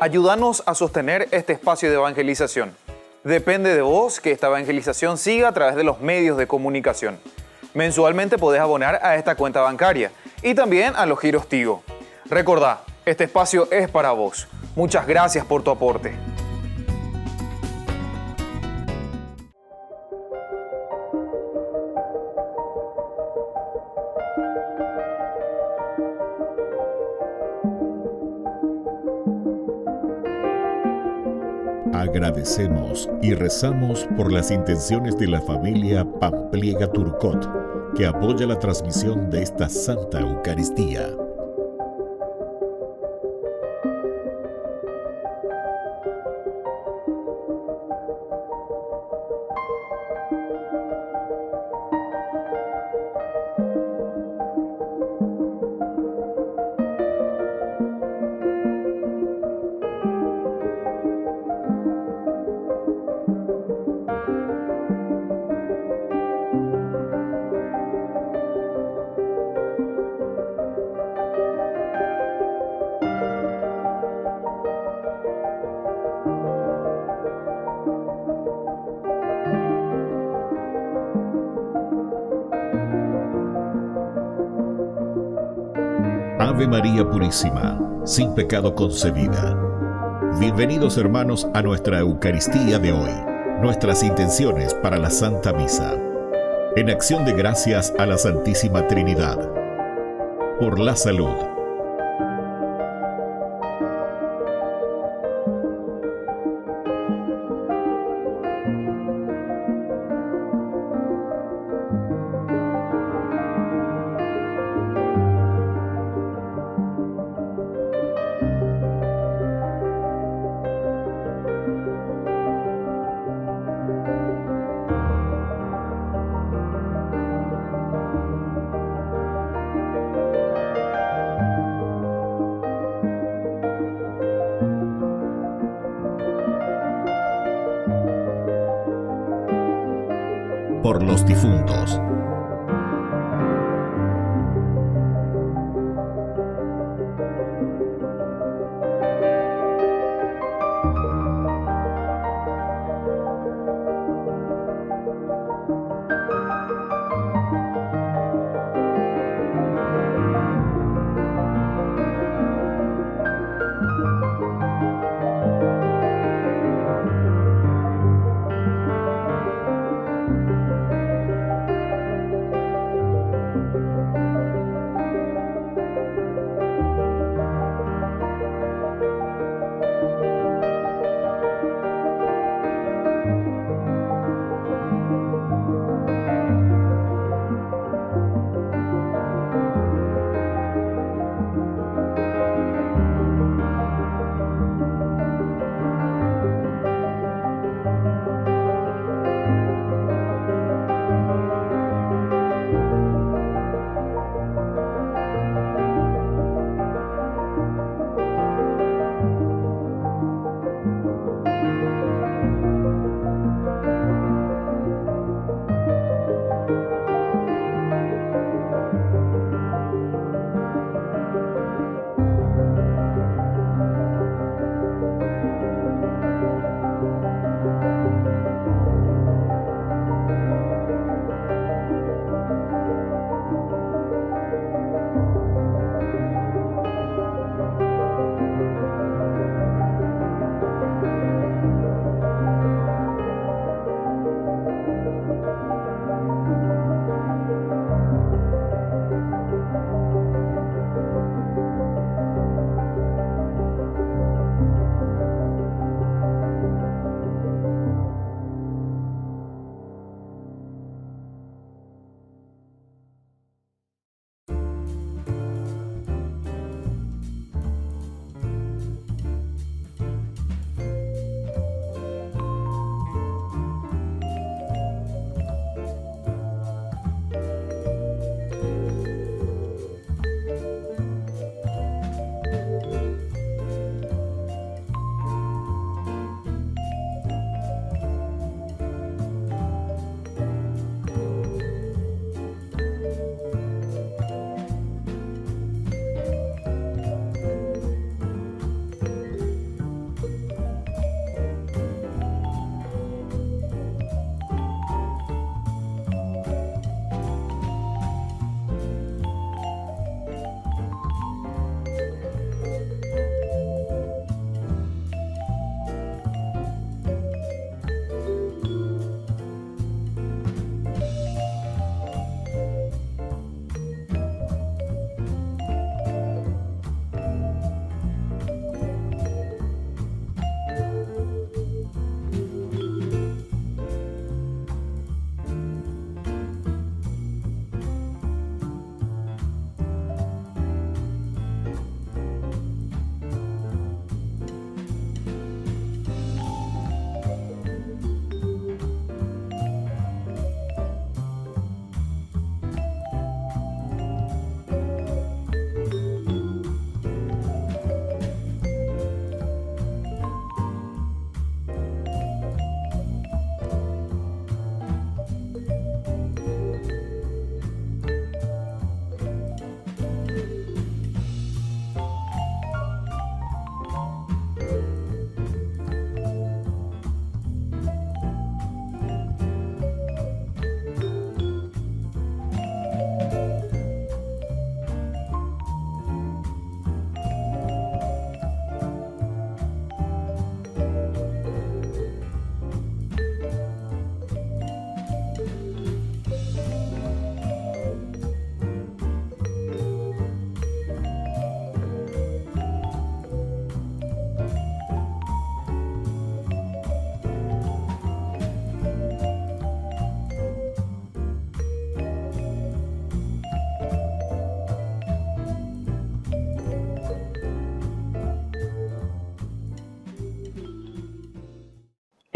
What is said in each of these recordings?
Ayúdanos a sostener este espacio de evangelización. Depende de vos que esta evangelización siga a través de los medios de comunicación. Mensualmente podés abonar a esta cuenta bancaria y también a los giros Tigo. Recordá, este espacio es para vos. Muchas gracias por tu aporte. Agradecemos y rezamos por las intenciones de la familia Pampliega Turcot, que apoya la transmisión de esta Santa Eucaristía. Ave María Purísima, sin pecado concebida. Bienvenidos hermanos a nuestra Eucaristía de hoy, nuestras intenciones para la Santa Misa. En acción de gracias a la Santísima Trinidad. Por la salud. Por los difuntos.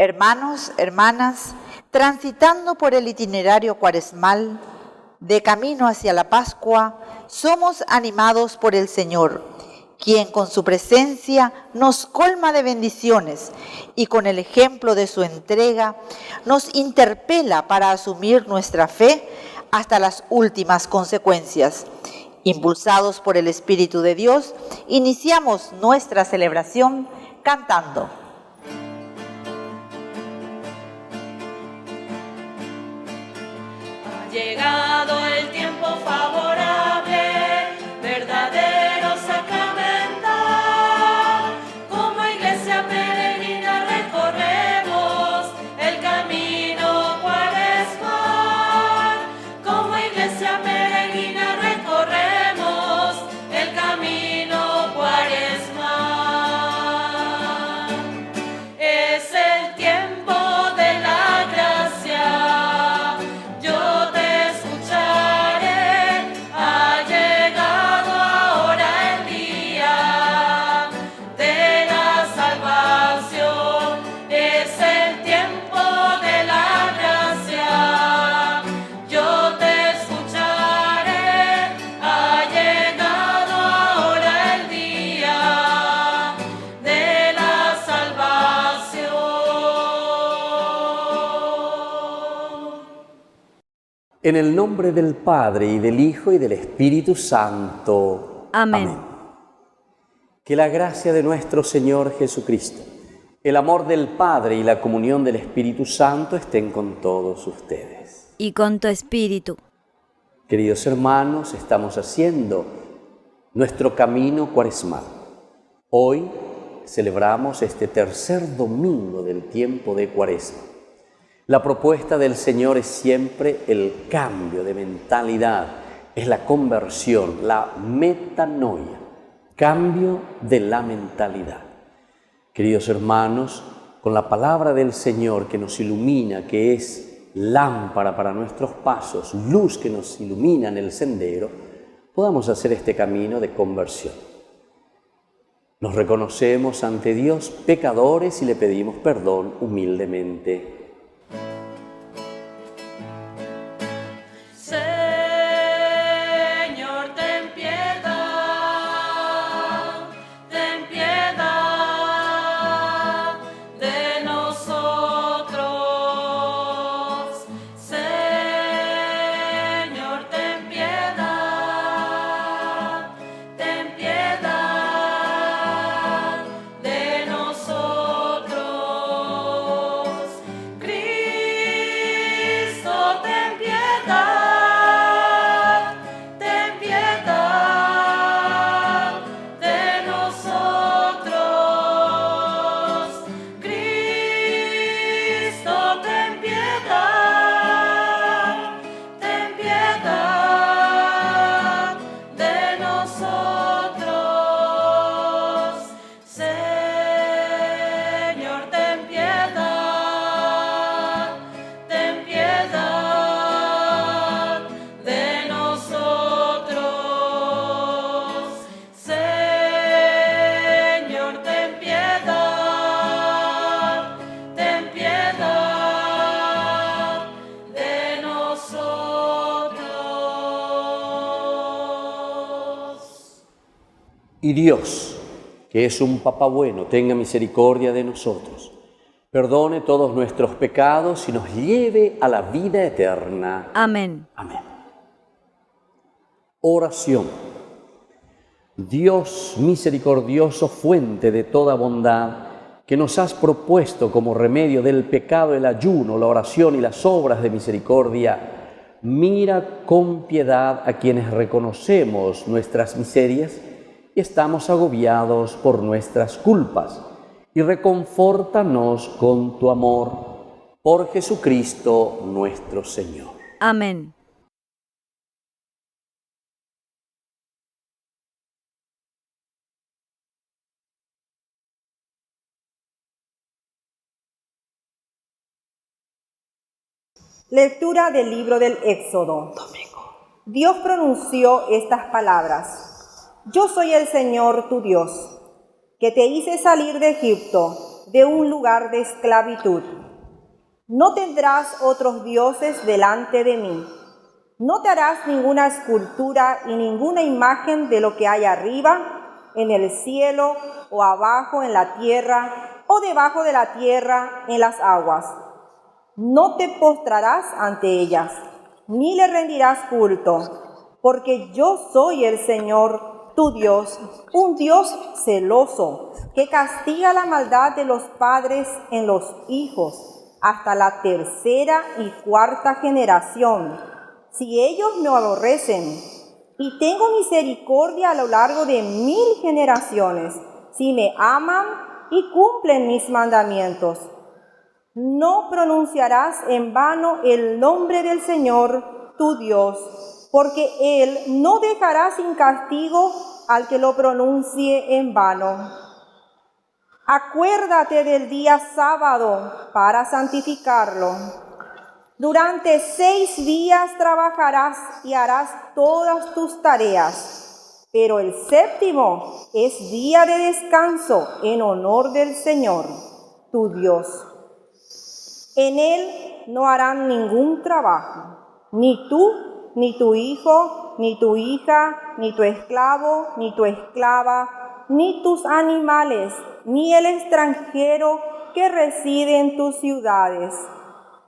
Hermanos, hermanas, transitando por el itinerario cuaresmal, de camino hacia la Pascua, somos animados por el Señor, quien con su presencia nos colma de bendiciones y con el ejemplo de su entrega nos interpela para asumir nuestra fe hasta las últimas consecuencias. Impulsados por el Espíritu de Dios, iniciamos nuestra celebración cantando. Ha llegado el tiempo favorable, verdadero sacramental. Como iglesia peregrina recorremos el camino cuaresmal. Como iglesia peregrina recorremos el camino cuaresmal. Es el tiempo de la gracia. Yo te escucharé. Ha llegado ahora el día de la salvación. Es el tiempo de la gracia. Yo te escucharé. Ha llegado ahora el día de la salvación. En el nombre del Padre, y del Hijo, y del Espíritu Santo. Amén. Que la gracia de nuestro Señor Jesucristo, el amor del Padre y la comunión del Espíritu Santo estén con todos ustedes. Y con tu espíritu. Queridos hermanos, estamos haciendo nuestro camino cuaresmal. Hoy celebramos este tercer domingo del tiempo de Cuaresma. La propuesta del Señor es siempre el cambio de mentalidad, es la conversión, la metanoia, cambio de la mentalidad. Queridos hermanos, con la palabra del Señor que nos ilumina, que es lámpara para nuestros pasos, luz que nos ilumina en el sendero, podamos hacer este camino de conversión. Nos reconocemos ante Dios pecadores y le pedimos perdón humildemente. Señor, ten piedad de nosotros. Señor, ten piedad de nosotros. Cristo, ten piedad. Ten piedad de nosotros. Cristo, ten piedad de nosotros. Señor, ten piedad de nosotros. Señor, ten piedad de nosotros. Y Dios, que es un Papá bueno, tenga misericordia de nosotros, perdone todos nuestros pecados y nos lleve a la vida eterna. Amén. Amén. Oración. Dios misericordioso, fuente de toda bondad, que nos has propuesto como remedio del pecado el ayuno, la oración y las obras de misericordia, mira con piedad a quienes reconocemos nuestras miserias y estamos agobiados por nuestras culpas, y reconfórtanos con tu amor, por Jesucristo nuestro Señor. Amén. Lectura del libro del Éxodo. Dios pronunció estas palabras: Yo soy el Señor tu Dios, que te hice salir de Egipto, de un lugar de esclavitud. No tendrás otros dioses delante de mí. No te harás ninguna escultura y ninguna imagen de lo que hay arriba, en el cielo, o abajo en la tierra, o debajo de la tierra en las aguas. No te postrarás ante ellas, ni le rendirás culto, porque yo soy el Señor, tu Dios, un Dios celoso, que castiga la maldad de los padres en los hijos, hasta la tercera y cuarta generación, si ellos me aborrecen. Y tengo misericordia a lo largo de 1000 generaciones, si me aman y cumplen mis mandamientos. No pronunciarás en vano el nombre del Señor, tu Dios, porque Él no dejará sin castigo al que lo pronuncie en vano. Acuérdate del día sábado para santificarlo. Durante 6 días trabajarás y harás todas tus tareas, pero el séptimo es día de descanso en honor del Señor, tu Dios. En él no harán ningún trabajo, ni tú, ni tu hijo, ni tu hija, ni tu esclavo, ni tu esclava, ni tus animales, ni el extranjero que reside en tus ciudades.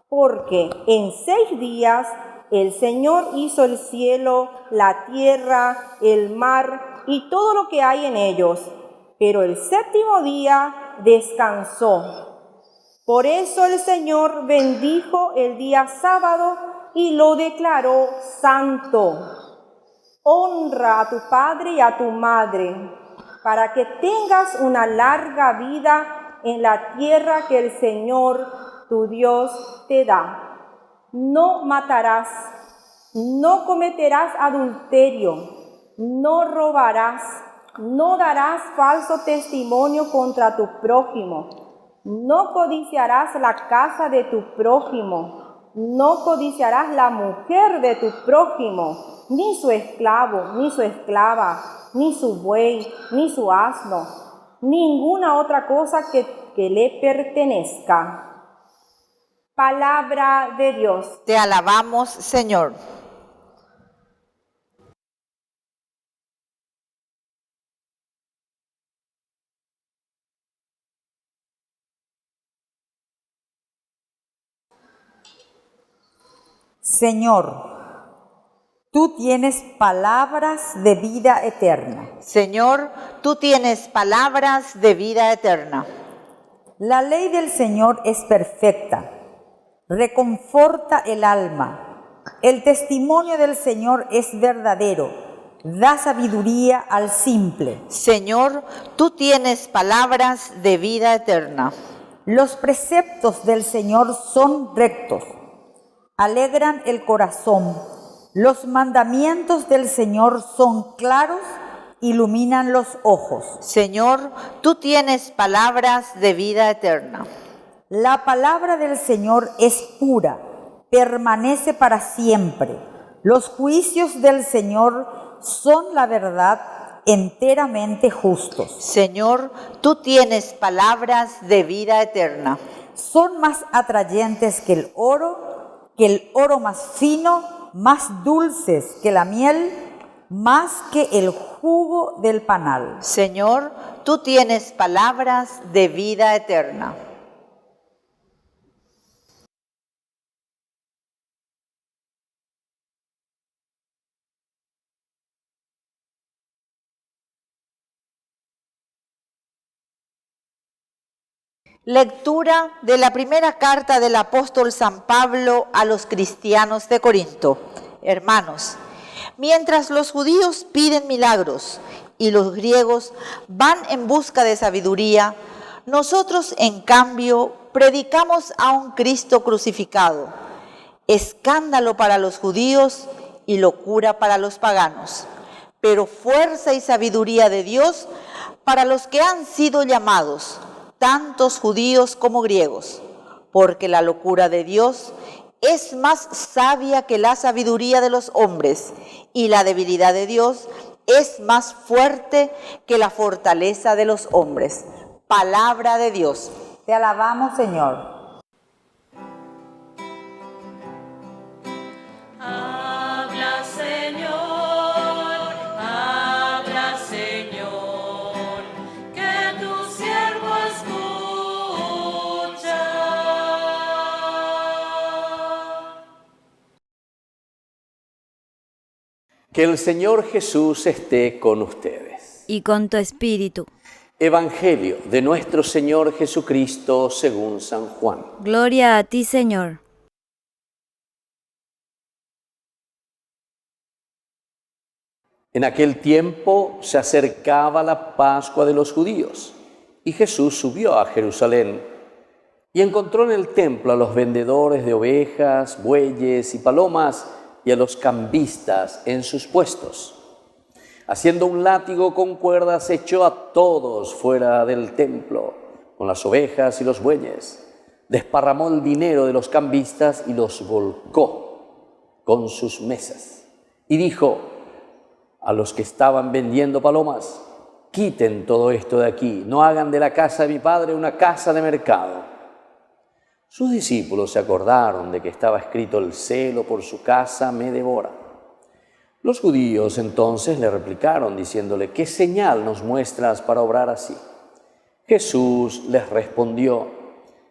Porque en 6 días el Señor hizo el cielo, la tierra, el mar y todo lo que hay en ellos, pero el séptimo día descansó. Por eso el Señor bendijo el día sábado y lo declaró santo. Honra a tu padre y a tu madre, para que tengas una larga vida en la tierra que el Señor, tu Dios, te da. No matarás, no cometerás adulterio, no robarás, no darás falso testimonio contra tu prójimo. No codiciarás la casa de tu prójimo, no codiciarás la mujer de tu prójimo, ni su esclavo, ni su esclava, ni su buey, ni su asno, ninguna otra cosa que le pertenezca. Palabra de Dios. Te alabamos, Señor. Señor, tú tienes palabras de vida eterna. Señor, tú tienes palabras de vida eterna. La ley del Señor es perfecta, reconforta el alma. El testimonio del Señor es verdadero, da sabiduría al simple. Señor, tú tienes palabras de vida eterna. Los preceptos del Señor son rectos, alegran el corazón. Los mandamientos del Señor son claros, iluminan los ojos. Señor, tú tienes palabras de vida eterna. La palabra del Señor es pura, permanece para siempre. Los juicios del Señor son la verdad, enteramente justos. Señor, tú tienes palabras de vida eterna. Son más atrayentes que el oro más fino, más dulces que la miel, más que el jugo del panal. Señor, tú tienes palabras de vida eterna. Lectura de la primera carta del apóstol San Pablo a los cristianos de Corinto. Hermanos, mientras los judíos piden milagros y los griegos van en busca de sabiduría, nosotros en cambio predicamos a un Cristo crucificado, escándalo para los judíos y locura para los paganos, pero fuerza y sabiduría de Dios para los que han sido llamados, tantos judíos como griegos, porque la locura de Dios es más sabia que la sabiduría de los hombres, y la debilidad de Dios es más fuerte que la fortaleza de los hombres. Palabra de Dios. Te alabamos, Señor. Habla, Señor, que tu siervo escucha. Que el Señor Jesús esté con ustedes. Y con tu espíritu. Evangelio de nuestro Señor Jesucristo según San Juan. Gloria a ti, Señor. En aquel tiempo se acercaba la Pascua de los judíos y Jesús subió a Jerusalén y encontró en el templo a los vendedores de ovejas, bueyes y palomas y a los cambistas en sus puestos. Haciendo un látigo con cuerdas, echó a todos fuera del templo, con las ovejas y los bueyes. Desparramó el dinero de los cambistas y los volcó con sus mesas. Y dijo a los que estaban vendiendo palomas: quiten todo esto de aquí, no hagan de la casa de mi padre una casa de mercado. Sus discípulos se acordaron de que estaba escrito: el celo por su casa me devora. Los judíos entonces le replicaron diciéndole: ¿qué señal nos muestras para obrar así? Jesús les respondió: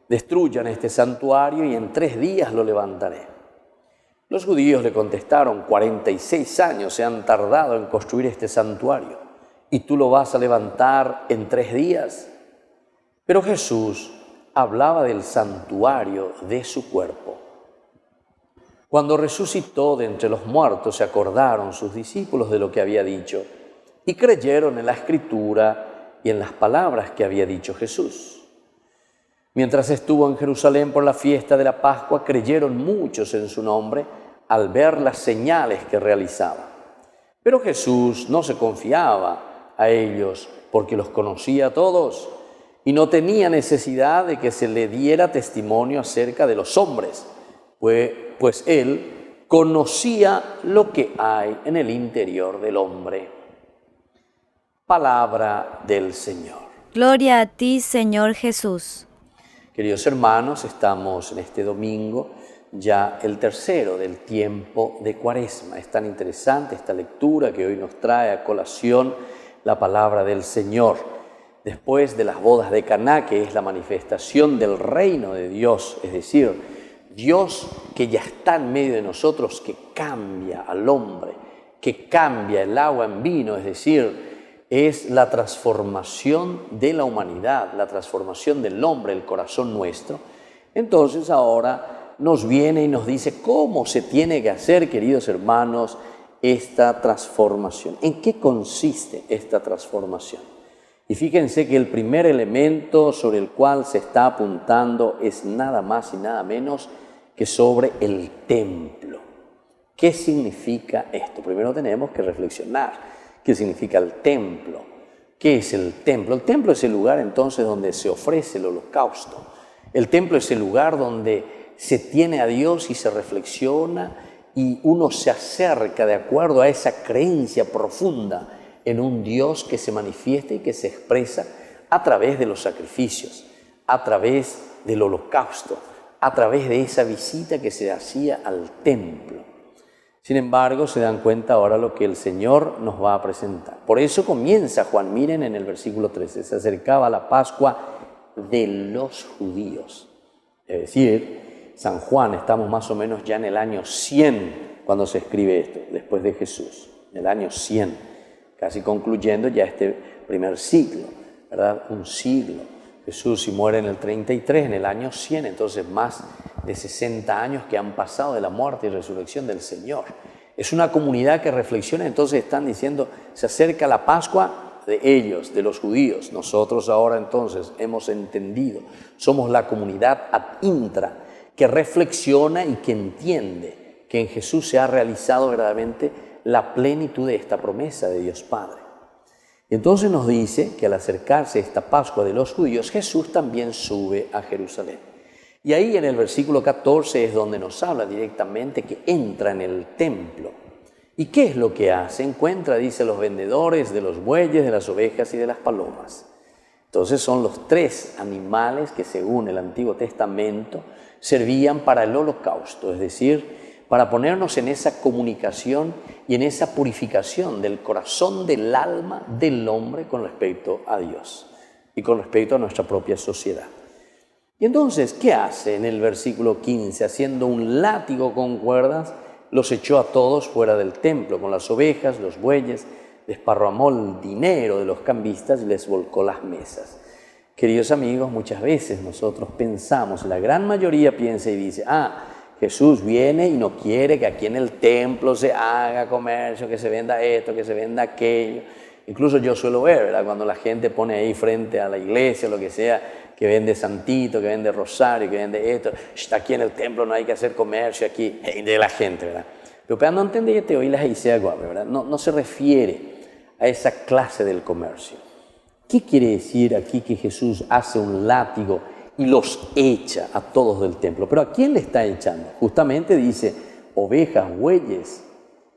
destruyan este santuario y en 3 días lo levantaré. Los judíos le contestaron: 46 años se han tardado en construir este santuario, ¿y tú lo vas a levantar en 3 días? Pero Jesús hablaba del santuario de su cuerpo. Cuando resucitó de entre los muertos, se acordaron sus discípulos de lo que había dicho y creyeron en la Escritura y en las palabras que había dicho Jesús. Mientras estuvo en Jerusalén por la fiesta de la Pascua, creyeron muchos en su nombre al ver las señales que realizaba. Pero Jesús no se confiaba a ellos porque los conocía a todos y no tenía necesidad de que se le diera testimonio acerca de los hombres, pues él conocía lo que hay en el interior del hombre. Palabra del Señor. Gloria a ti, Señor Jesús. Queridos hermanos, estamos en este domingo, ya el tercero del tiempo de Cuaresma. Es tan interesante esta lectura que hoy nos trae a colación la palabra del Señor. Después de las bodas de Caná, que es la manifestación del reino de Dios, es decir, Dios que ya está en medio de nosotros, que cambia al hombre, que cambia el agua en vino, es decir, es la transformación de la humanidad, la transformación del hombre, el corazón nuestro. Entonces ahora nos viene y nos dice cómo se tiene que hacer, queridos hermanos, esta transformación. ¿En qué consiste esta transformación? Y fíjense que el primer elemento sobre el cual se está apuntando es nada más y nada menos que sobre el templo. ¿Qué significa esto? Primero tenemos que reflexionar. ¿Qué significa el templo? ¿Qué es el templo? El templo es el lugar entonces donde se ofrece el holocausto. El templo es el lugar donde se tiene a Dios y se reflexiona y uno se acerca de acuerdo a esa creencia profunda en un Dios que se manifiesta y que se expresa a través de los sacrificios, a través del holocausto, a través de esa visita que se hacía al templo. Sin embargo, se dan cuenta ahora lo que el Señor nos va a presentar. Por eso comienza Juan, miren en el versículo 13, se acercaba la Pascua de los judíos. Es decir, San Juan, estamos más o menos ya en el año 100 cuando se escribe esto, después de Jesús, en el año 100, casi concluyendo ya este primer siglo, ¿verdad? Un siglo. Jesús muere en el 33, en el año 100, entonces más de 60 años que han pasado de la muerte y resurrección del Señor. Es una comunidad que reflexiona, entonces están diciendo, se acerca la Pascua de ellos, de los judíos. Nosotros ahora entonces hemos entendido, somos la comunidad ad intra, que reflexiona y que entiende que en Jesús se ha realizado verdaderamente la plenitud de esta promesa de Dios Padre. Y entonces nos dice que al acercarse esta Pascua de los judíos, Jesús también sube a Jerusalén. Y ahí en el versículo 14 es donde nos habla directamente que entra en el templo. ¿Y qué es lo que hace? Encuentra, dice, los vendedores de los bueyes, de las ovejas y de las palomas. Entonces son los 3 animales que según el Antiguo Testamento servían para el holocausto, es decir, para ponernos en esa comunicación y en esa purificación del corazón, del alma del hombre con respecto a Dios y con respecto a nuestra propia sociedad. Y entonces, ¿qué hace en el versículo 15? Haciendo un látigo con cuerdas, los echó a todos fuera del templo, con las ovejas, los bueyes, desparramó el dinero de los cambistas y les volcó las mesas. Queridos amigos, muchas veces nosotros pensamos, la gran mayoría piensa y dice, Jesús viene y no quiere que aquí en el templo se haga comercio, que se venda esto, que se venda aquello. Incluso yo suelo ver, ¿verdad?, cuando la gente pone ahí frente a la iglesia, lo que sea, que vende santito, que vende rosario, que vende esto, está aquí en el templo, no hay que hacer comercio aquí, de la gente, ¿verdad? Pero para no entender este hoy las dice ¿verdad? No se refiere a esa clase del comercio. ¿Qué quiere decir aquí que Jesús hace un látigo y los echa a todos del templo? ¿Pero a quién le está echando? Justamente dice ovejas, bueyes,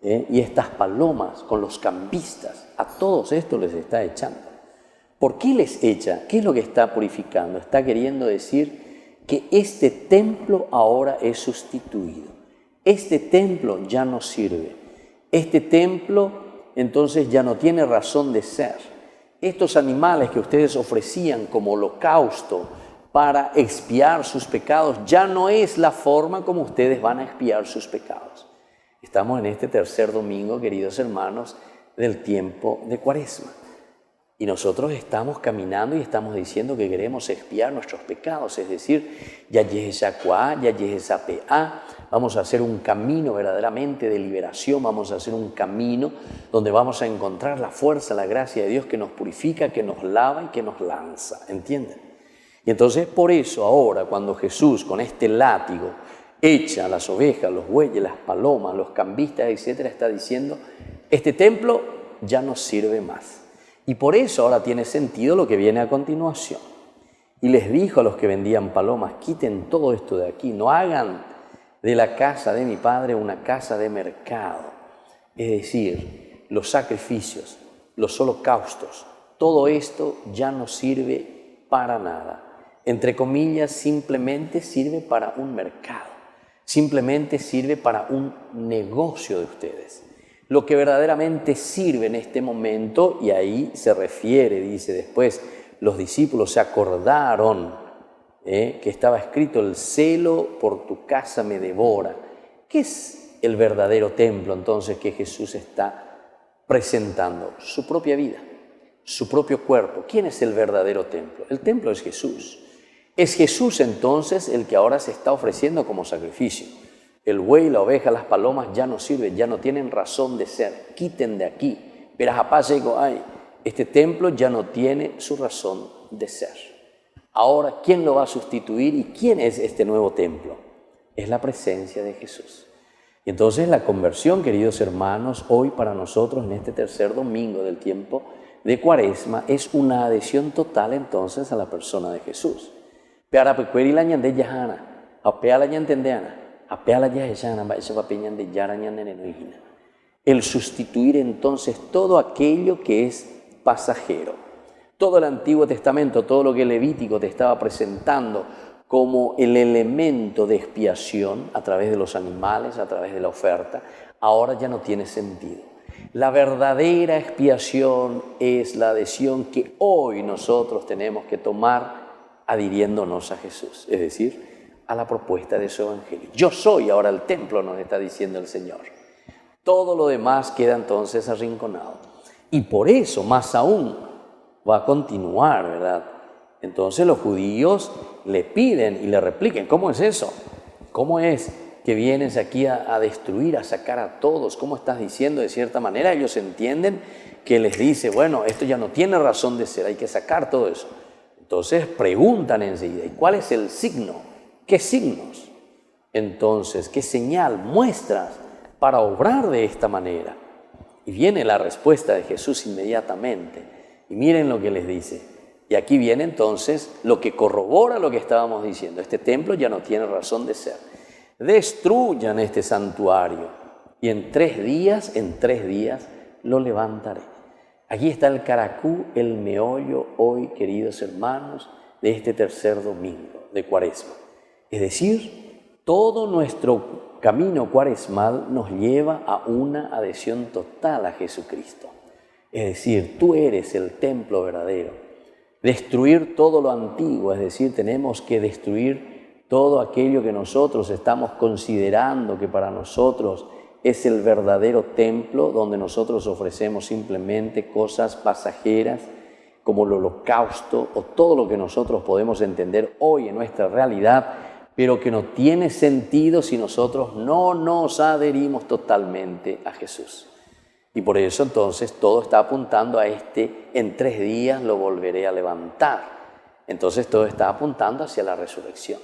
y estas palomas con los cambistas. A todos estos les está echando. ¿Por qué les echa? ¿Qué es lo que está purificando? Está queriendo decir que este templo ahora es sustituido. Este templo ya no sirve. Este templo entonces ya no tiene razón de ser. Estos animales que ustedes ofrecían como holocausto para expiar sus pecados ya no es la forma como ustedes van a expiar sus pecados. Estamos en este tercer domingo, queridos hermanos, del tiempo de Cuaresma. Y nosotros estamos caminando y estamos diciendo que queremos expiar nuestros pecados, es decir, ya vamos a hacer un camino verdaderamente de liberación, vamos a hacer un camino donde vamos a encontrar la fuerza, la gracia de Dios que nos purifica, que nos lava y que nos lanza, ¿entienden? Y entonces por eso ahora cuando Jesús con este látigo echa a las ovejas, los bueyes, las palomas, los cambistas, etcétera, está diciendo, este templo ya no sirve más. Y por eso ahora tiene sentido lo que viene a continuación. Y les dijo a los que vendían palomas, quiten todo esto de aquí, no hagan de la casa de mi padre una casa de mercado. Es decir, los sacrificios, los holocaustos, todo esto ya no sirve para nada. Entre comillas, simplemente sirve para un mercado, simplemente sirve para un negocio de ustedes. Lo que verdaderamente sirve en este momento, y ahí se refiere, dice después, los discípulos se acordaron que estaba escrito, el celo por tu casa me devora. ¿Qué es el verdadero templo entonces que Jesús está presentando? Su propia vida, su propio cuerpo. ¿Quién es el verdadero templo? El templo es Jesús. Es Jesús entonces el que ahora se está ofreciendo como sacrificio. El buey, la oveja, las palomas ya no sirven, ya no tienen razón de ser. Quiten de aquí. Verás, apá, digo, este templo ya no tiene su razón de ser. Ahora, ¿quién lo va a sustituir y quién es este nuevo templo? Es la presencia de Jesús. Y entonces la conversión, queridos hermanos, hoy para nosotros en este tercer domingo del tiempo de Cuaresma es una adhesión total entonces a la persona de Jesús. El sustituir entonces todo aquello que es pasajero. Todo el Antiguo Testamento, todo lo que el Levítico te estaba presentando como el elemento de expiación a través de los animales, a través de la oferta, ahora ya no tiene sentido. La verdadera expiación es la adhesión que hoy nosotros tenemos que tomar adhiriéndonos a Jesús, es decir, a la propuesta de su evangelio. Yo soy ahora el templo, nos está diciendo el Señor. Todo lo demás queda entonces arrinconado. Y por eso, más aún, va a continuar, ¿verdad? Entonces los judíos le piden y le repliquen, ¿cómo es eso? ¿Cómo es que vienes aquí a destruir, a sacar a todos? ¿Cómo estás diciendo de cierta manera? Ellos entienden que les dice, bueno, esto ya no tiene razón de ser, hay que sacar todo eso. Entonces preguntan enseguida, ¿y cuál es el signo? ¿Qué signos? Entonces, ¿qué señal muestras para obrar de esta manera? Y viene la respuesta de Jesús inmediatamente. Y miren lo que les dice. Y aquí viene entonces lo que corrobora lo que estábamos diciendo. Este templo ya no tiene razón de ser. Destruyan este santuario y en 3 días lo levantaré. Aquí está el caracú, el meollo hoy, queridos hermanos, de este tercer domingo de Cuaresma. Es decir, todo nuestro camino cuaresmal nos lleva a una adhesión total a Jesucristo. Es decir, tú eres el templo verdadero. Destruir todo lo antiguo, es decir, tenemos que destruir todo aquello que nosotros estamos considerando que para nosotros es el verdadero templo, donde nosotros ofrecemos simplemente cosas pasajeras como el holocausto o todo lo que nosotros podemos entender hoy en nuestra realidad, pero que no tiene sentido si nosotros no nos adherimos totalmente a Jesús. Y por eso entonces todo está apuntando a en 3 días lo volveré a levantar. Entonces todo está apuntando hacia la resurrección.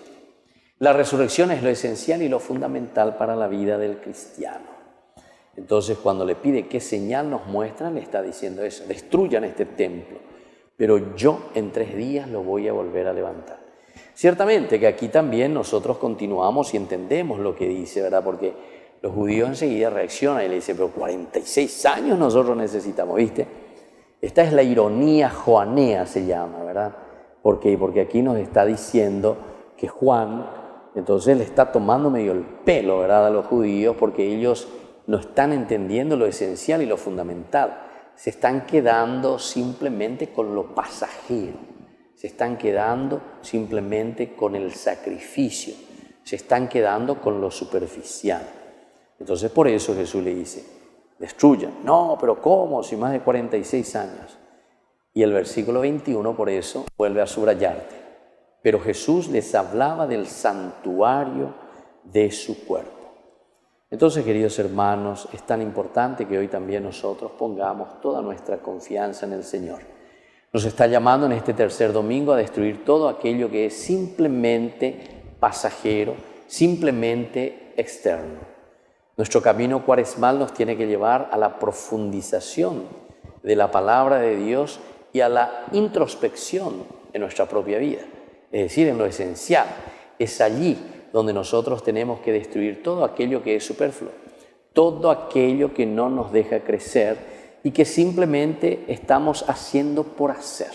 La resurrección es lo esencial y lo fundamental para la vida del cristiano. Entonces cuando le pide qué señal nos muestra, le está diciendo eso: destruyan este templo, pero yo en 3 días lo voy a volver a levantar. Ciertamente que aquí también nosotros continuamos y entendemos lo que dice, ¿verdad? Porque los judíos enseguida reaccionan y le dicen, pero 46 años nosotros necesitamos, ¿viste? Esta es la ironía joanea, se llama, ¿verdad? ¿Por qué? Porque aquí nos está diciendo que Juan, entonces le está tomando medio el pelo, ¿verdad?, a los judíos, porque ellos no están entendiendo lo esencial y lo fundamental. Se están quedando simplemente con lo pasajero. Se están quedando simplemente con el sacrificio. Se están quedando con lo superficial. Entonces por eso Jesús le dice, destruyan. No, pero ¿cómo? Si más de 46 años. Y el versículo 21 por eso vuelve a subrayarte. Pero Jesús les hablaba del santuario de su cuerpo. Entonces, queridos hermanos, es tan importante que hoy también nosotros pongamos toda nuestra confianza en el Señor. Nos está llamando en este tercer domingo a destruir todo aquello que es simplemente pasajero, simplemente externo. Nuestro camino cuaresmal nos tiene que llevar a la profundización de la palabra de Dios y a la introspección en nuestra propia vida, es decir, en lo esencial. Es allí donde nosotros tenemos que destruir todo aquello que es superfluo, todo aquello que no nos deja crecer y que simplemente estamos haciendo por hacer.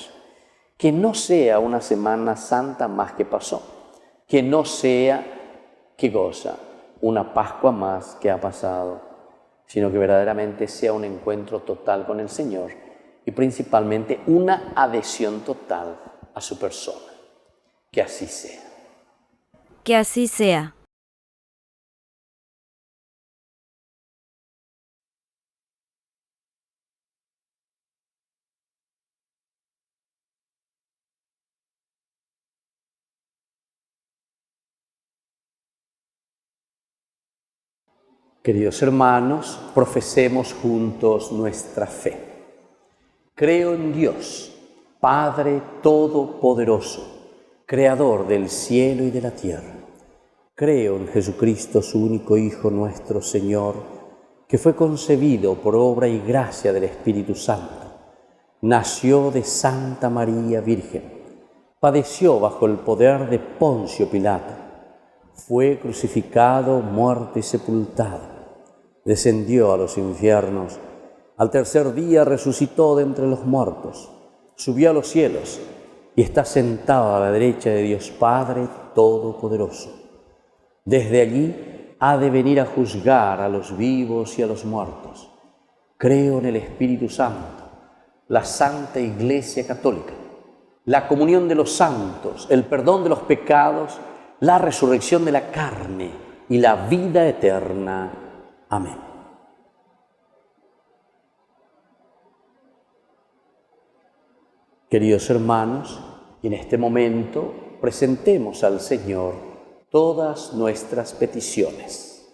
Que no sea una Semana Santa más que pasó, que no sea, ¿qué cosa?, una Pascua más que ha pasado, sino que verdaderamente sea un encuentro total con el Señor y principalmente una adhesión total a su persona. Que así sea. Que así sea. Queridos hermanos, profesemos juntos nuestra fe. Creo en Dios, Padre Todopoderoso, Creador del cielo y de la tierra. Creo en Jesucristo, su único Hijo, nuestro Señor, que fue concebido por obra y gracia del Espíritu Santo. Nació de Santa María Virgen, padeció bajo el poder de Poncio Pilato, fue crucificado, muerto y sepultado, descendió a los infiernos, al tercer día resucitó de entre los muertos, subió a los cielos y está sentado a la derecha de Dios Padre Todopoderoso. Desde allí ha de venir a juzgar a los vivos y a los muertos. Creo en el Espíritu Santo, la Santa Iglesia Católica, la comunión de los santos, el perdón de los pecados, la resurrección de la carne y la vida eterna. Amén. Queridos hermanos, en este momento presentemos al Señor todas nuestras peticiones.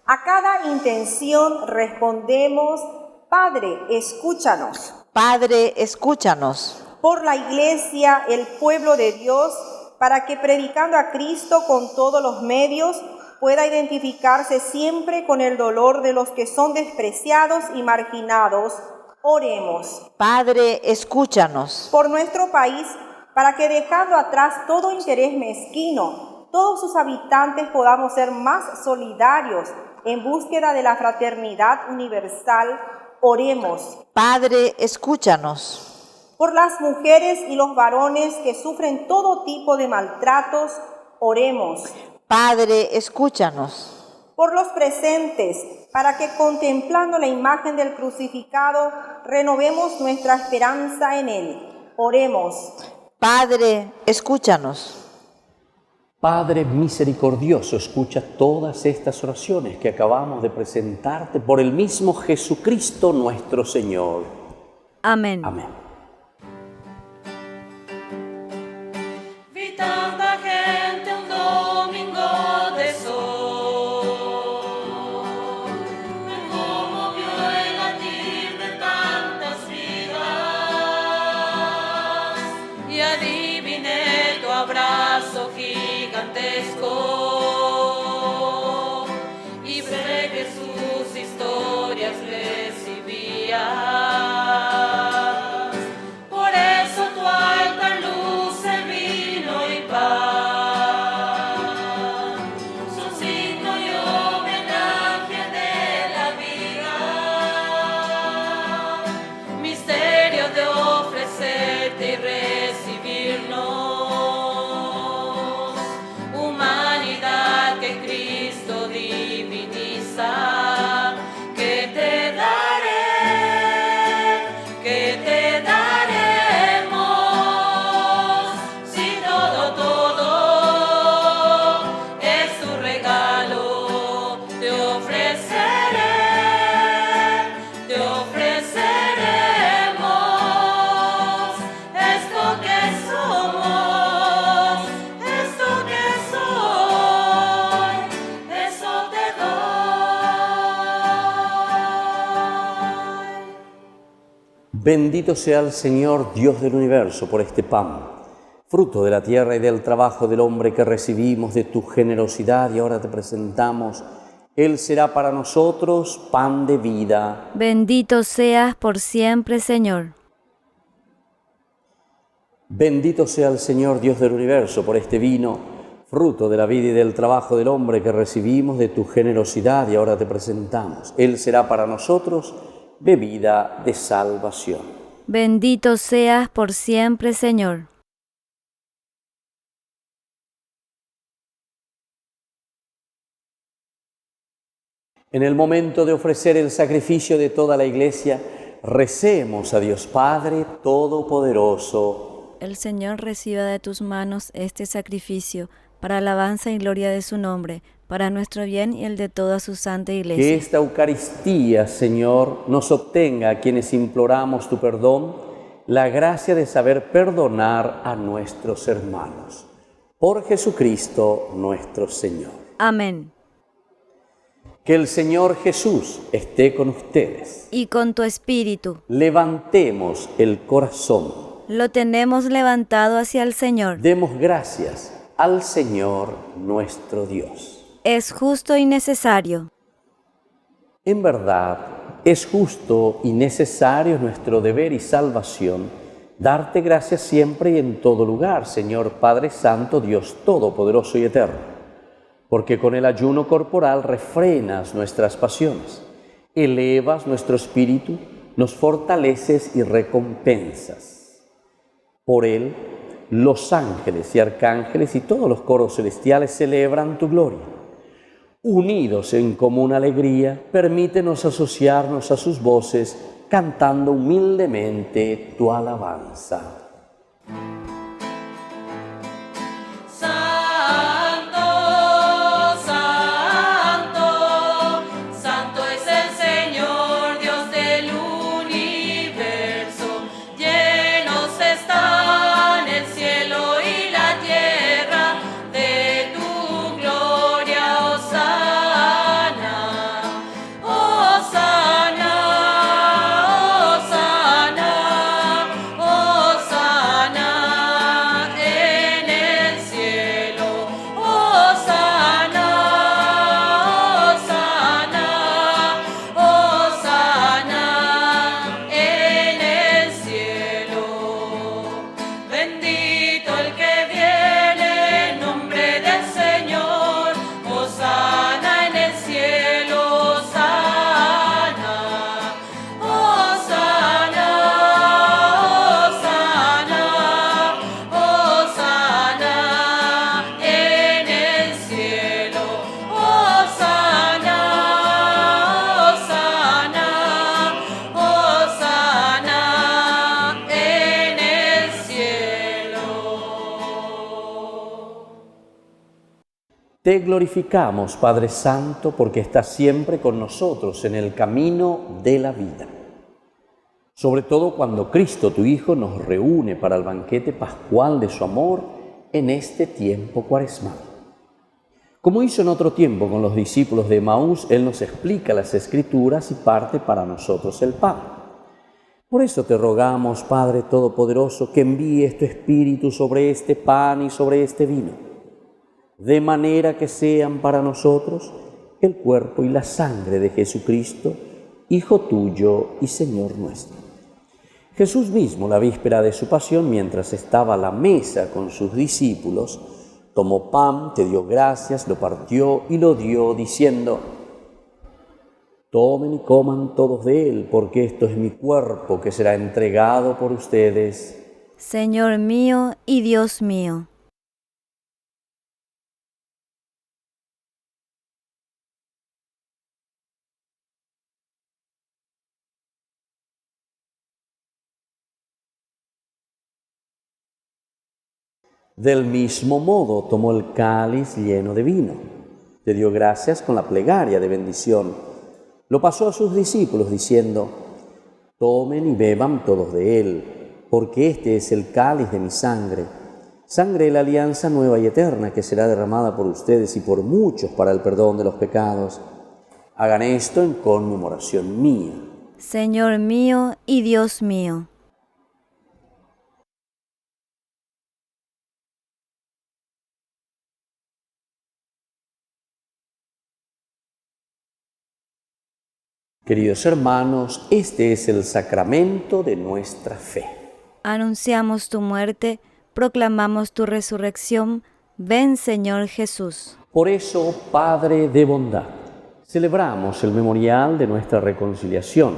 A cada intención respondemos, Padre, escúchanos. Padre, escúchanos. Por la Iglesia, el pueblo de Dios, para que predicando a Cristo con todos los medios, pueda identificarse siempre con el dolor de los que son despreciados y marginados. Oremos. Padre, escúchanos. Por nuestro país, para que dejando atrás todo interés mezquino, todos sus habitantes podamos ser más solidarios en búsqueda de la fraternidad universal. Oremos. Padre, escúchanos. Por las mujeres y los varones que sufren todo tipo de maltratos, oremos. Padre, escúchanos. Por los presentes, para que contemplando la imagen del crucificado, renovemos nuestra esperanza en él. Oremos. Padre, escúchanos. Padre misericordioso, escucha todas estas oraciones que acabamos de presentarte por el mismo Jesucristo nuestro Señor. Amén. Amén. Vi tanta gente un domingo de sol, me conmovió el latir de tantas vidas y adiviné tu abrazo gigantesco y sé que sus historias recibías. Por eso tu alta luz se vino y paz, son signo y homenaje de la vida, misterio de ofrecerte y recibirnos, humanidad que Cristo diviniza, que te daremos, si todo es tu regalo, te ofreceremos esto que somos, esto que soy, eso te doy. Bendito sea el Señor, Dios del universo, por este pan, fruto de la tierra y del trabajo del hombre que recibimos de tu generosidad y ahora te presentamos. Él será para nosotros pan de vida. Bendito seas por siempre, Señor. Bendito sea el Señor, Dios del universo, por este vino, fruto de la vida y del trabajo del hombre que recibimos de tu generosidad y ahora te presentamos. Él será para nosotros bebida de salvación. Bendito seas por siempre, Señor. En el momento de ofrecer el sacrificio de toda la Iglesia, recemos a Dios Padre Todopoderoso. El Señor reciba de tus manos este sacrificio para alabanza y gloria de su nombre, para nuestro bien y el de toda su santa Iglesia. Que esta Eucaristía, Señor, nos obtenga a quienes imploramos tu perdón, la gracia de saber perdonar a nuestros hermanos. Por Jesucristo nuestro Señor. Amén. Que el Señor Jesús esté con ustedes. Y con tu espíritu. Levantemos el corazón. Lo tenemos levantado hacia el Señor. Demos gracias al Señor nuestro Dios. Es justo y necesario. En verdad, es justo y necesario nuestro deber y salvación darte gracias siempre y en todo lugar, Señor Padre Santo, Dios Todopoderoso y Eterno, porque con el ayuno corporal refrenas nuestras pasiones, elevas nuestro espíritu, nos fortaleces y recompensas. Por él, los ángeles y arcángeles y todos los coros celestiales celebran tu gloria. Unidos en común alegría, permítenos asociarnos a sus voces, cantando humildemente tu alabanza. Hosana, Te glorificamos, Padre Santo, porque estás siempre con nosotros en el camino de la vida. Sobre todo cuando Cristo, tu Hijo, nos reúne para el banquete pascual de su amor en este tiempo cuaresmal. Como hizo en otro tiempo con los discípulos de Emaús, Él nos explica las Escrituras y parte para nosotros el pan. Por eso te rogamos, Padre Todopoderoso, que envíes tu Espíritu sobre este pan y sobre este vino, de manera que sean para nosotros el cuerpo y la sangre de Jesucristo, Hijo tuyo y Señor nuestro. Jesús mismo, la víspera de su pasión, mientras estaba a la mesa con sus discípulos, tomó pan, te dio gracias, lo partió y lo dio, diciendo: tomen y coman todos de él, porque esto es mi cuerpo que será entregado por ustedes. Señor mío y Dios mío. Del mismo modo tomó el cáliz lleno de vino, te dio gracias con la plegaria de bendición, lo pasó a sus discípulos diciendo: tomen y beban todos de él, porque este es el cáliz de mi sangre, sangre de la alianza nueva y eterna que será derramada por ustedes y por muchos para el perdón de los pecados. Hagan esto en conmemoración mía. Señor mío y Dios mío. Queridos hermanos, este es el sacramento de nuestra fe. Anunciamos tu muerte, proclamamos tu resurrección. Ven, Señor Jesús. Por eso, Padre de bondad, celebramos el memorial de nuestra reconciliación.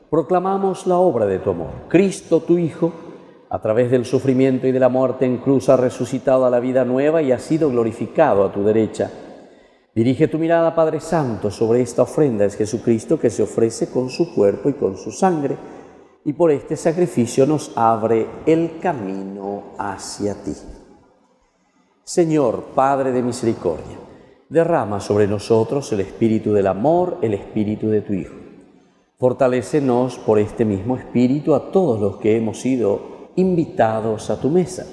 Proclamamos la obra de tu amor. Cristo, tu Hijo, a través del sufrimiento y de la muerte en cruz, ha resucitado a la vida nueva y ha sido glorificado a tu derecha. Dirige tu mirada, Padre Santo, sobre esta ofrenda. Es Jesucristo que se ofrece con su cuerpo y con su sangre, y por este sacrificio nos abre el camino hacia ti. Señor, Padre de misericordia, derrama sobre nosotros el espíritu del amor, el espíritu de tu Hijo. Fortalécenos por este mismo espíritu a todos los que hemos sido invitados a tu mesa,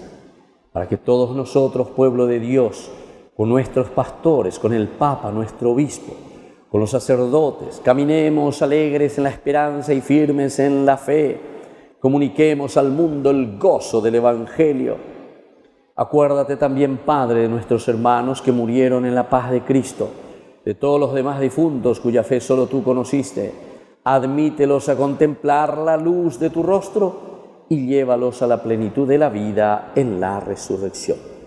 para que todos nosotros, pueblo de Dios, con nuestros pastores, con el Papa, nuestro obispo, con los sacerdotes, caminemos alegres en la esperanza y firmes en la fe, comuniquemos al mundo el gozo del Evangelio. Acuérdate también, Padre, de nuestros hermanos que murieron en la paz de Cristo, de todos los demás difuntos cuya fe solo tú conociste. Admítelos a contemplar la luz de tu rostro y llévalos a la plenitud de la vida en la resurrección.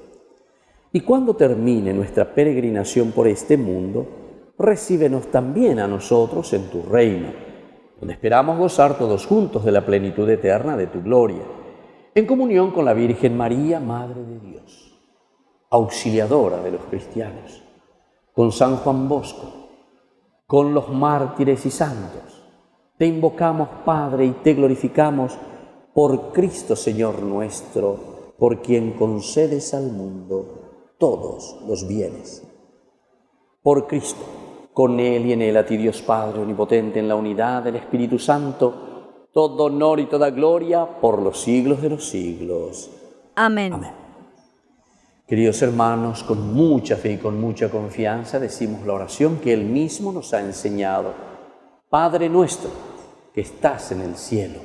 Y cuando termine nuestra peregrinación por este mundo, recíbenos también a nosotros en tu reino, donde esperamos gozar todos juntos de la plenitud eterna de tu gloria, en comunión con la Virgen María, Madre de Dios, auxiliadora de los cristianos, con San Juan Bosco, con los mártires y santos. Te invocamos, Padre, y te glorificamos por Cristo, Señor nuestro, por quien concedes al mundo todos los bienes. Por Cristo, con Él y en Él, a ti Dios Padre omnipotente, en la unidad del Espíritu Santo, todo honor y toda gloria por los siglos de los siglos. Amén. Amén. Queridos hermanos, con mucha fe y con mucha confianza decimos la oración que Él mismo nos ha enseñado. Padre nuestro, que estás en el cielo,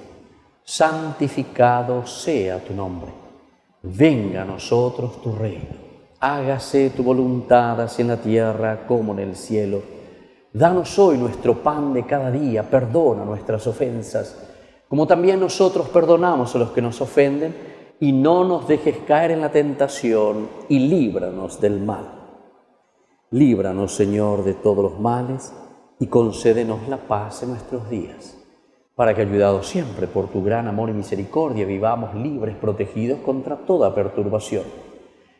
santificado sea tu nombre. Venga a nosotros tu reino. Hágase tu voluntad así en la tierra como en el cielo. Danos hoy nuestro pan de cada día, perdona nuestras ofensas, como también nosotros perdonamos a los que nos ofenden, y no nos dejes caer en la tentación, y líbranos del mal. Líbranos, Señor, de todos los males, y concédenos la paz en nuestros días, para que, ayudados siempre por tu gran amor y misericordia, vivamos libres, protegidos contra toda perturbación,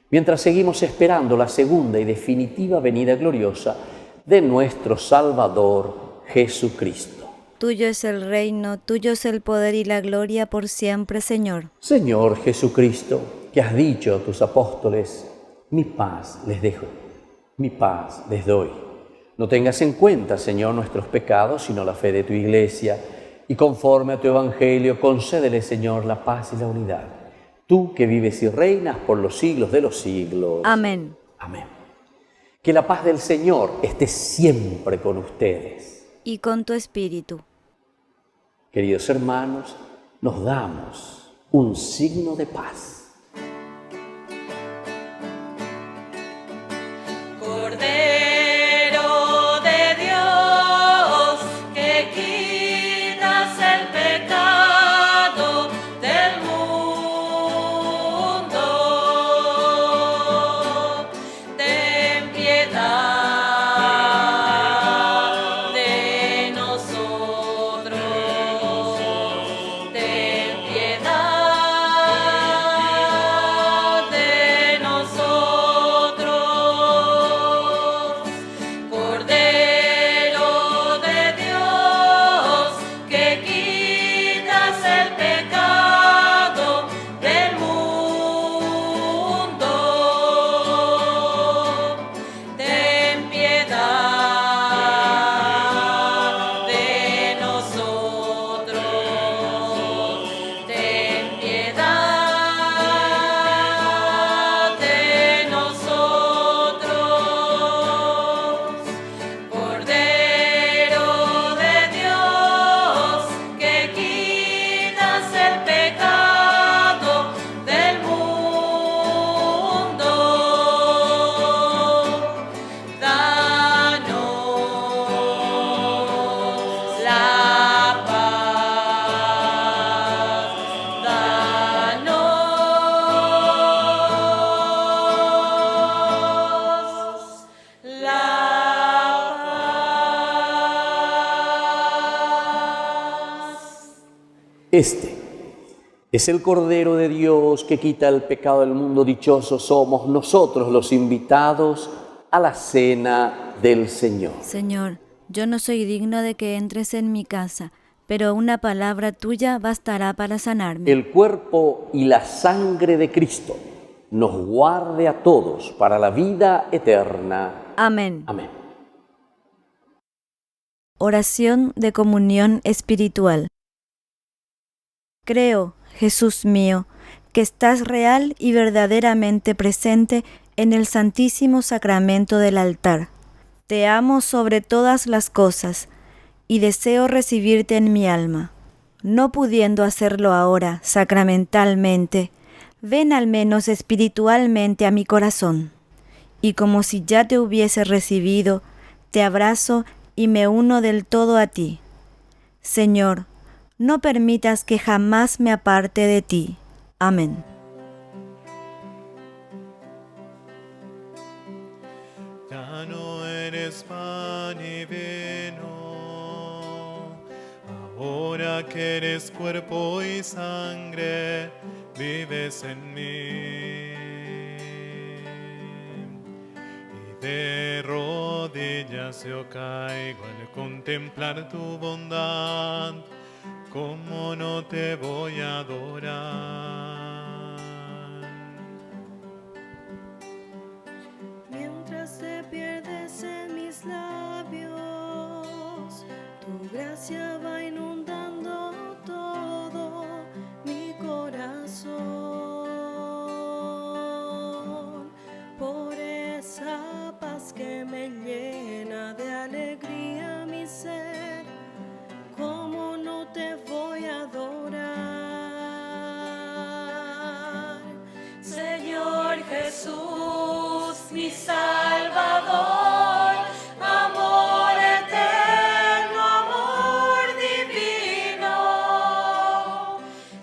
mientras seguimos esperando la segunda y definitiva venida gloriosa de nuestro Salvador Jesucristo. Tuyo es el reino, tuyo es el poder y la gloria por siempre, Señor. Señor Jesucristo, que has dicho a tus apóstoles: mi paz les dejo, Mi paz les doy. No tengas en cuenta, Señor, nuestros pecados, sino la fe de tu Iglesia, y conforme a tu Evangelio, concédele, Señor, la paz y la unidad. Tú que vives y reinas por los siglos de los siglos. Amén. Amén. Que la paz del Señor esté siempre con ustedes. Y con tu espíritu. Queridos hermanos, nos damos un signo de paz. Cordero de Dios, que quitas el pecado del mundo, ten piedad de nosotros, ten piedad de nosotros. Cordero de Dios, que quitas el pecado del mundo, ten piedad de nosotros, ten piedad de nosotros. Cordero de Dios, que quitas el pecado del mundo, danos la paz, danos la paz. Este es el Cordero de Dios que quita el pecado del mundo. Dichosos somos nosotros los invitados a la cena del Señor. Señor, yo no soy digno de que entres en mi casa, pero una palabra tuya bastará para sanarme. El cuerpo y la sangre de Cristo nos guarde a todos para la vida eterna. Amén. Amén. Oración de comunión espiritual. Creo, Jesús mío, que estás real y verdaderamente presente en el Santísimo Sacramento del altar. Te amo sobre todas las cosas y deseo recibirte en mi alma. No pudiendo hacerlo ahora sacramentalmente, ven al menos espiritualmente a mi corazón. Y como si ya te hubiese recibido, te abrazo y me uno del todo a ti. Señor, no permitas que jamás me aparte de ti. Amén. Ya no eres pan y vino, ahora que eres cuerpo y sangre, vives en mí. Y de rodillas yo caigo al contemplar tu bondad, ¿cómo no te voy a adorar? Mientras te pierdes en mis labios, tu gracia va inundando todo mi corazón. Por esa paz que me llena de alegría mi ser, ¿cómo no te voy a adorar? Señor Jesús, mi Salvador, amor eterno, amor divino,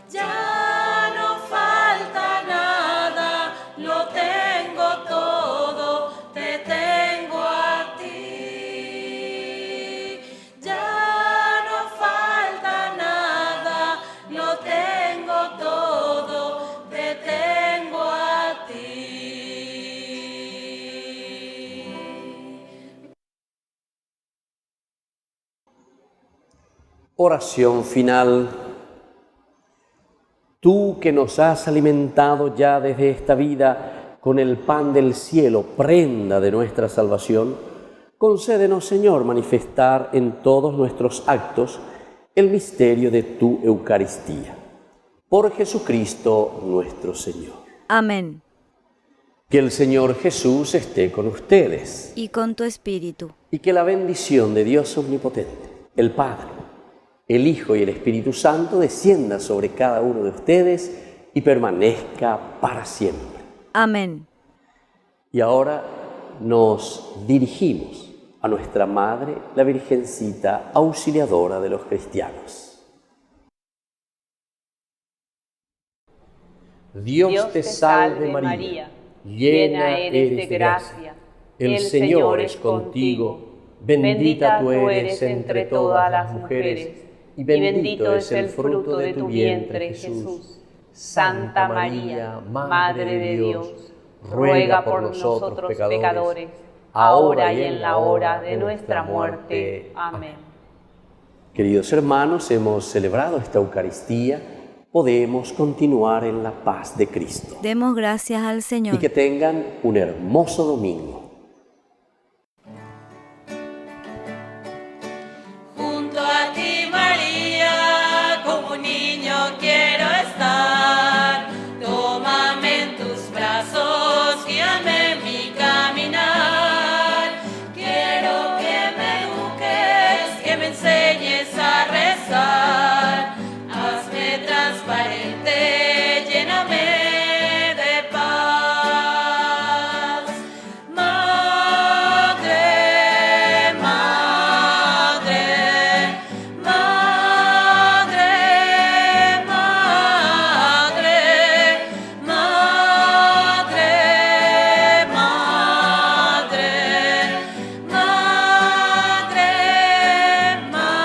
ya no falta nada, lo tengo todo, te tengo a ti. Ya no falta nada, lo tengo todo, te tengo a ti. Oración final. Tú que nos has alimentado ya desde esta vida con el pan del cielo, prenda de nuestra salvación, concédenos, Señor, manifestar en todos nuestros actos el misterio de tu Eucaristía. Por Jesucristo nuestro Señor. Amén. Que el Señor Jesús esté con ustedes. Y con tu espíritu. Y que la bendición de Dios Omnipotente, el Padre, el Hijo y el Espíritu Santo descienda sobre cada uno de ustedes y permanezca para siempre. Amén. Y ahora nos dirigimos a nuestra Madre, la Virgencita Auxiliadora de los cristianos. Dios te salve María, llena eres de gracia, el Señor es contigo, bendita tú eres entre todas las mujeres, y bendito es el fruto de tu vientre, Jesús. Santa María, Madre de Dios, ruega por nosotros pecadores, ahora y en la hora de nuestra muerte. Amén. Queridos hermanos, hemos celebrado esta Eucaristía, podemos continuar en la paz de Cristo. Demos gracias al Señor. Y que tengan un hermoso domingo. Junto a ti, María, como un niño quiero estar. Tómame en tus brazos, guíame en mi caminar. Quiero que me eduques, que me enseñes a rezar. Hazme transparente, lléname de paz. Madre, madre, madre, madre, madre, madre, madre, madre.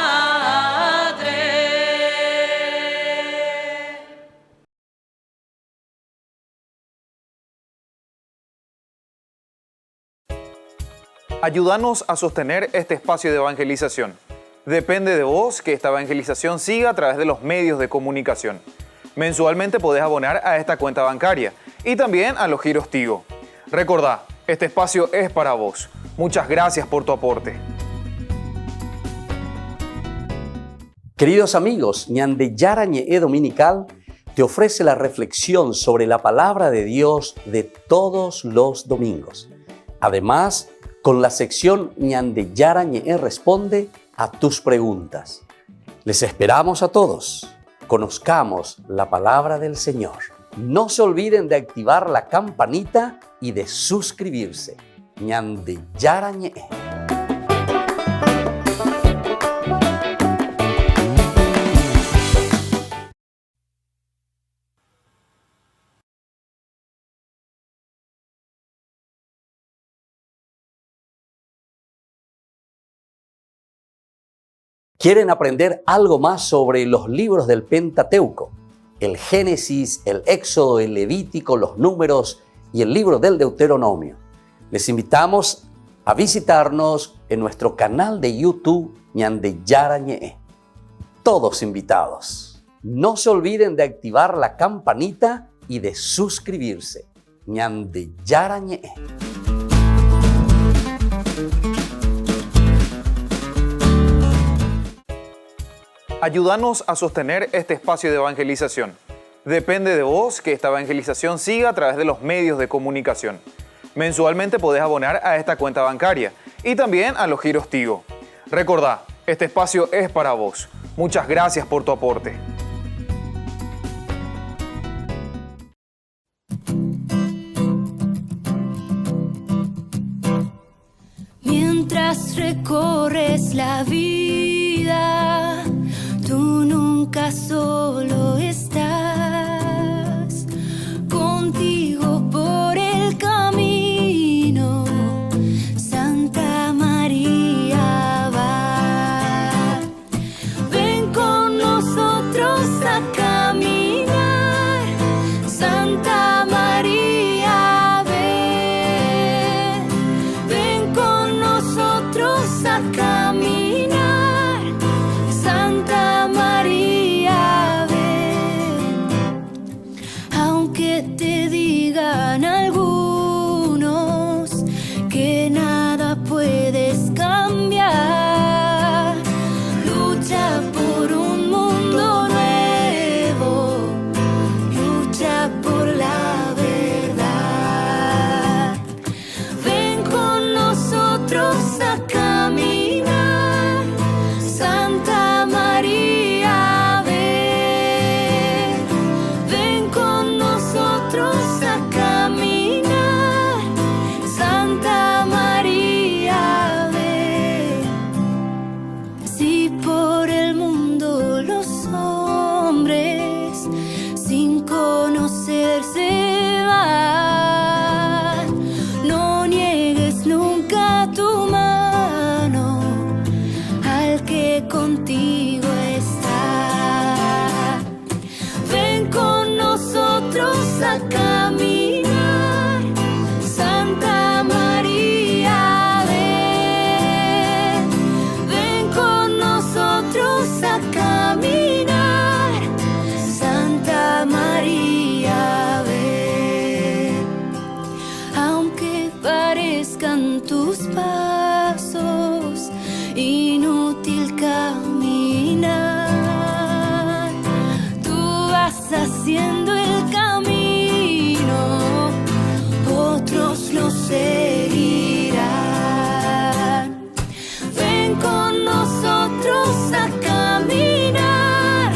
Ayúdanos a sostener este espacio de evangelización. Depende de vos que esta evangelización siga a través de los medios de comunicación. Mensualmente podés abonar a esta cuenta bancaria y también a los giros Tigo. Recordá, este espacio es para vos. Muchas gracias por tu aporte. Queridos amigos, Ñande Yarañe Dominical te ofrece la reflexión sobre la palabra de Dios de todos los domingos. Además, con la sección Ñande Yarañe responde a tus preguntas. Les esperamos a todos. Conozcamos la palabra del Señor. No se olviden de activar la campanita y de suscribirse. Ñande Yarañe. ¿Quieren aprender algo más sobre los libros del Pentateuco? El Génesis, el Éxodo, el Levítico, los Números y el libro del Deuteronomio. Les invitamos a visitarnos en nuestro canal de YouTube Ñande Yarañe. Todos invitados. No se olviden de activar la campanita y de suscribirse. Ñande Yarañe. Ayúdanos a sostener este espacio de evangelización. Depende de vos que esta evangelización siga a través de los medios de comunicación. Mensualmente podés abonar a esta cuenta bancaria y también a los giros Tigo. Recordá, este espacio es para vos. Muchas gracias por tu aporte. Mientras recorres la vida, tú nunca solo estás. Contigo por el camino, Santa María va. Ven con nosotros a caminar, Santa María ven. Ven con nosotros a caminar, Santa María ven. son tus pasos, inútil caminar. Tú vas haciendo el camino, otros lo seguirán. Ven con nosotros a caminar,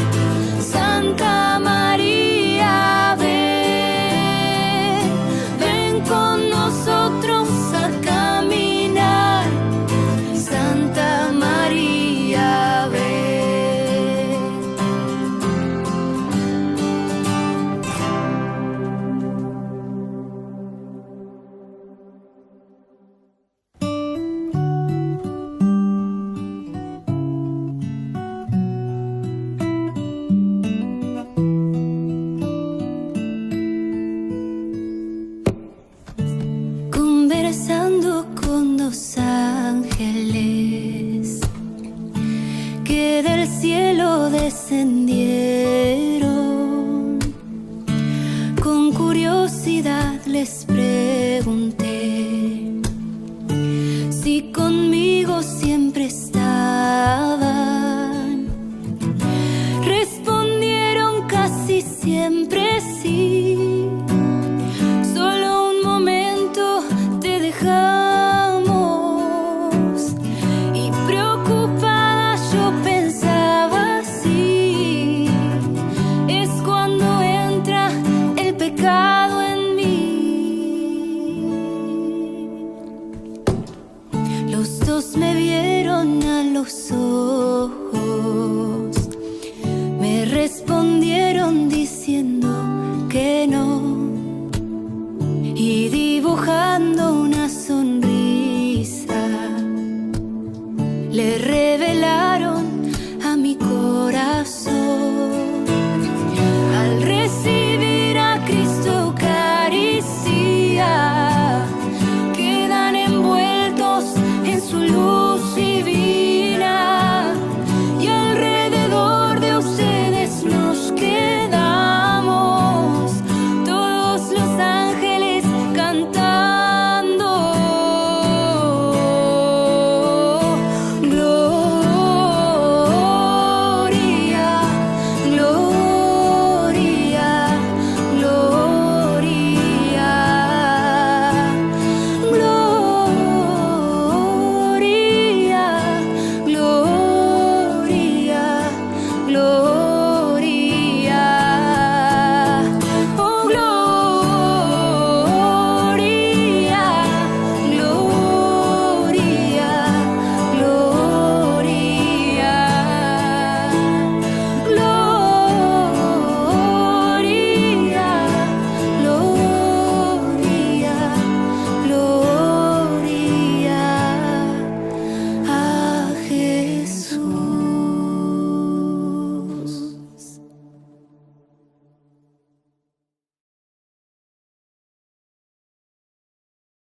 Santa María, ven. Ven con nosotros a caminar, Santa María, ven. Conversando con dos ángeles que del cielo descendieron, con curiosidad les pregunté: